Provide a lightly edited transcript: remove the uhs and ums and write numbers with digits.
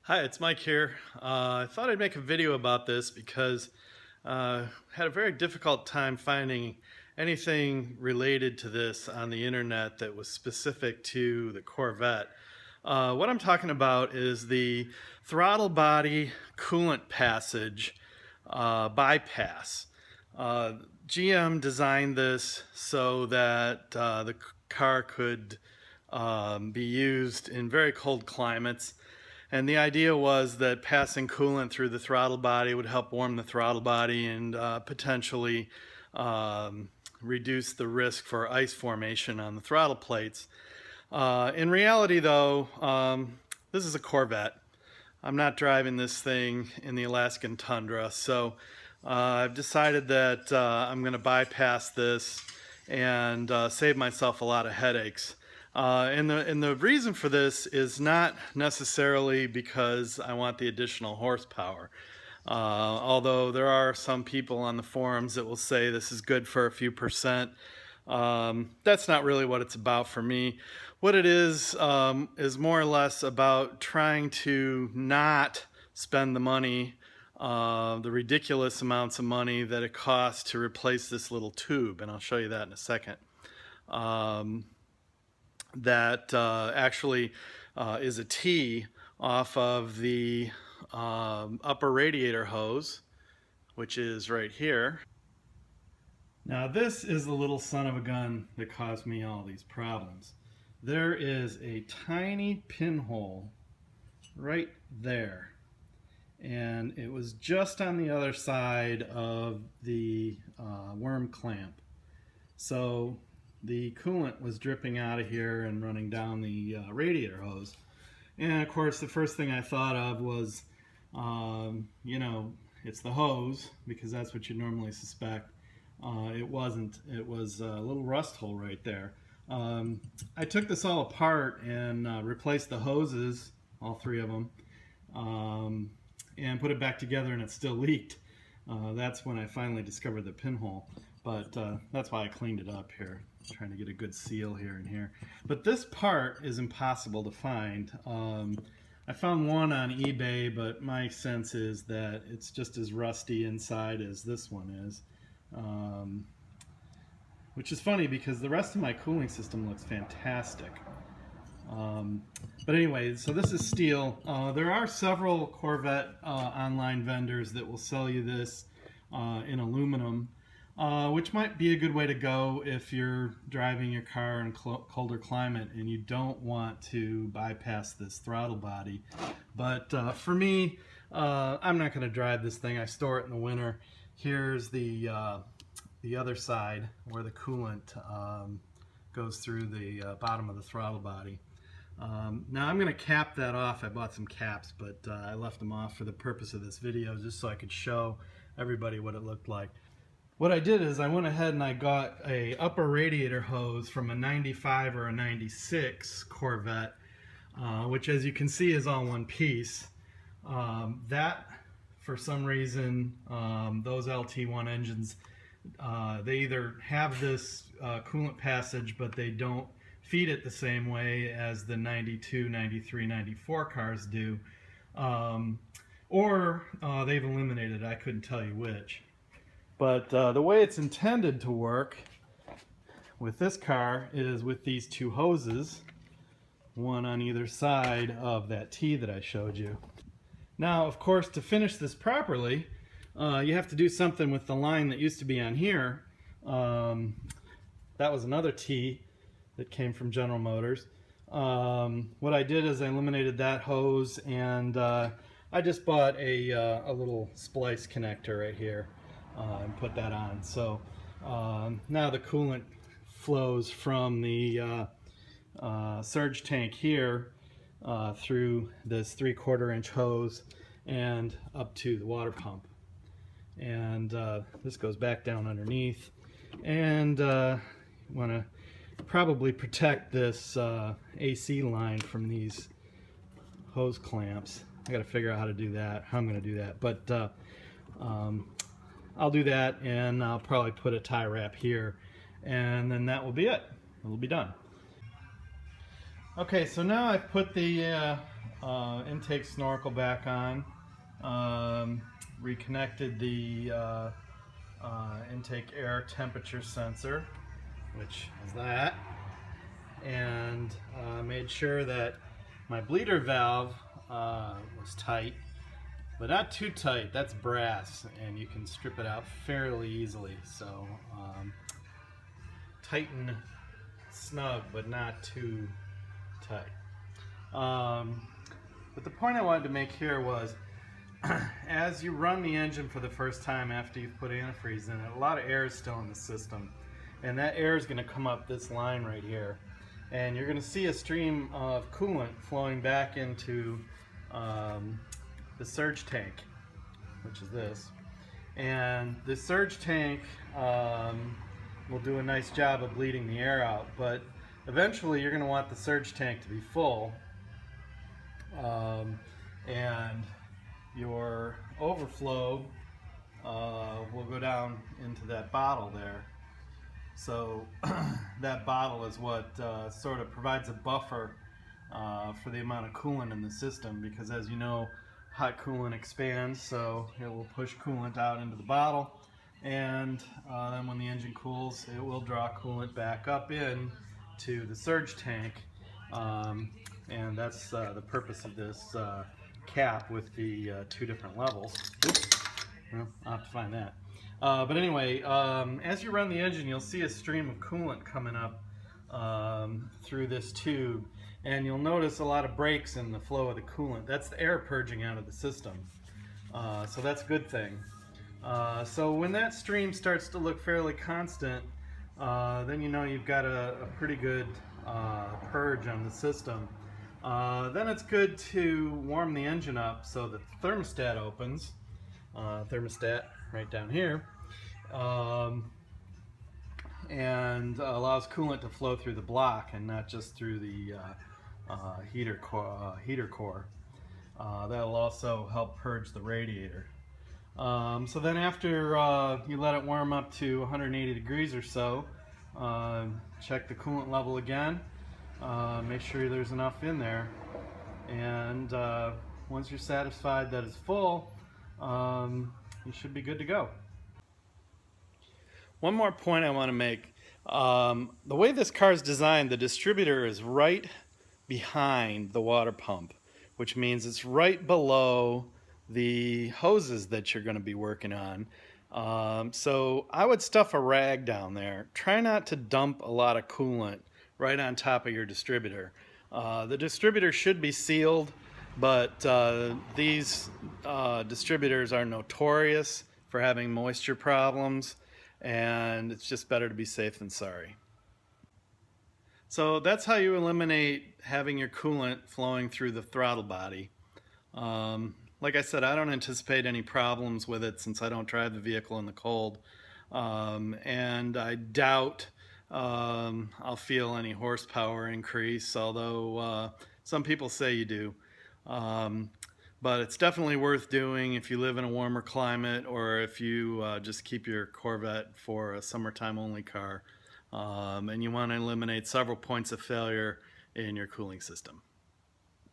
Hi, it's Mike here. I thought I'd make a video about this because had a very difficult time finding anything related to this on the internet that was specific to the Corvette. What I'm talking about is the throttle body coolant passage bypass. GM designed this so that the car could be used in very cold climates. And the idea was that passing coolant through the throttle body would help warm the throttle body and potentially reduce the risk for ice formation on the throttle plates. In reality, though, this is a Corvette. I'm not driving this thing in the Alaskan tundra, so I've decided that I'm going to bypass this and save myself a lot of headaches. And the reason for this is not necessarily because I want the additional horsepower. Although there are some people on the forums that will say this is good for a few percent. That's not really what it's about for me. What it is more or less about trying to not spend the money, the ridiculous amounts of money that it costs to replace this little tube, and I'll show you that in a second. That actually is a T off of the upper radiator hose, which is right here. Now this is the little son of a gun that caused me all these problems. There is a tiny pinhole right there, and it was just on the other side of the worm clamp. So the coolant was dripping out of here and running down the radiator hose. And of course the first thing I thought of was, you know, it's the hose, because that's what you normally suspect. It wasn't. It was a little rust hole right there. I took this all apart and replaced the hoses, all three of them, and put it back together, and it still leaked. That's when I finally discovered the pinhole. But that's why I cleaned it up here, trying to get a good seal here and here. But this part is impossible to find. I found one on eBay, but my sense is that it's just as rusty inside as this one is. Which is funny because the rest of my cooling system looks fantastic. But anyway, so this is steel. There are several Corvette online vendors that will sell you this in aluminum, which might be a good way to go if you're driving your car in colder climate and you don't want to bypass this throttle body. But for me, I'm not going to drive this thing. I store it in the winter. Here's the other side where the coolant goes through the bottom of the throttle body. Now I'm going to cap that off. I bought some caps, but I left them off for the purpose of this video, just so I could show everybody what it looked like. What I did is I went ahead and I got a upper radiator hose from a 95 or a 96 Corvette, which, as you can see, is all one piece. That, for some reason, those LT1 engines, they either have this coolant passage, but they don't feed it the same way as the 92, 93, 94 cars do, or they've eliminated it. I couldn't tell you which. But the way it's intended to work with this car is with these two hoses, one on either side of that T that I showed you. Now, of course, to finish this properly, you have to do something with the line that used to be on here. That was another T that came from General Motors. What I did is I eliminated that hose, and I just bought a little splice connector right here and put that on. So now the coolant flows from the surge tank here through this 3/4 inch hose and up to the water pump. And this goes back down underneath, and want to probably protect this AC line from these hose clamps. I got to figure out how to do that, how I'm going to do that, but I'll do that, and I'll probably put a tie wrap here, and then that will be it. It'll be done. Okay, so now I've put the intake snorkel back on, reconnected the intake air temperature sensor, which is that, and made sure that my bleeder valve was tight, but not too tight. That's brass and you can strip it out fairly easily, so tighten snug but not too tight. But the point I wanted to make here was as you run the engine for the first time after you've put antifreeze in it, a lot of air is still in the system, and that air is going to come up this line right here, and you're going to see a stream of coolant flowing back into the surge tank, which is this. And the surge tank will do a nice job of bleeding the air out, but eventually you're going to want the surge tank to be full, and your overflow will go down into that bottle there. So that bottle is what sort of provides a buffer for the amount of coolant in the system, because as you know, hot coolant expands, so it will push coolant out into the bottle, and then when the engine cools, it will draw coolant back up in to the surge tank, and that's the purpose of this cap with the two different levels. Oops. Well, I'll have to find that. But anyway, as you run the engine, you'll see a stream of coolant coming up through this tube, and you'll notice a lot of breaks in the flow of the coolant. That's the air purging out of the system, so that's a good thing. So when that stream starts to look fairly constant, then you know you've got a pretty good purge on the system. Then it's good to warm the engine up so that the thermostat opens. Thermostat right down here, and allows coolant to flow through the block and not just through the heater core. That'll also help purge the radiator. So then after you let it warm up to 180 degrees or so, check the coolant level again, make sure there's enough in there, and once you're satisfied that it's full, you should be good to go. One more point I want to make. The way this car is designed, the distributor is right behind the water pump, which means it's right below the hoses that you're going to be working on. So I would stuff a rag down there. Try not to dump a lot of coolant right on top of your distributor. The distributor should be sealed, but these distributors are notorious for having moisture problems, and it's just better to be safe than sorry. So that's how you eliminate having your coolant flowing through the throttle body. Like I said, I don't anticipate any problems with it since I don't drive the vehicle in the cold, and I doubt I'll feel any horsepower increase, although some people say you do. But it's definitely worth doing if you live in a warmer climate, or if you just keep your Corvette for a summertime only car, and you want to eliminate several points of failure in your cooling system.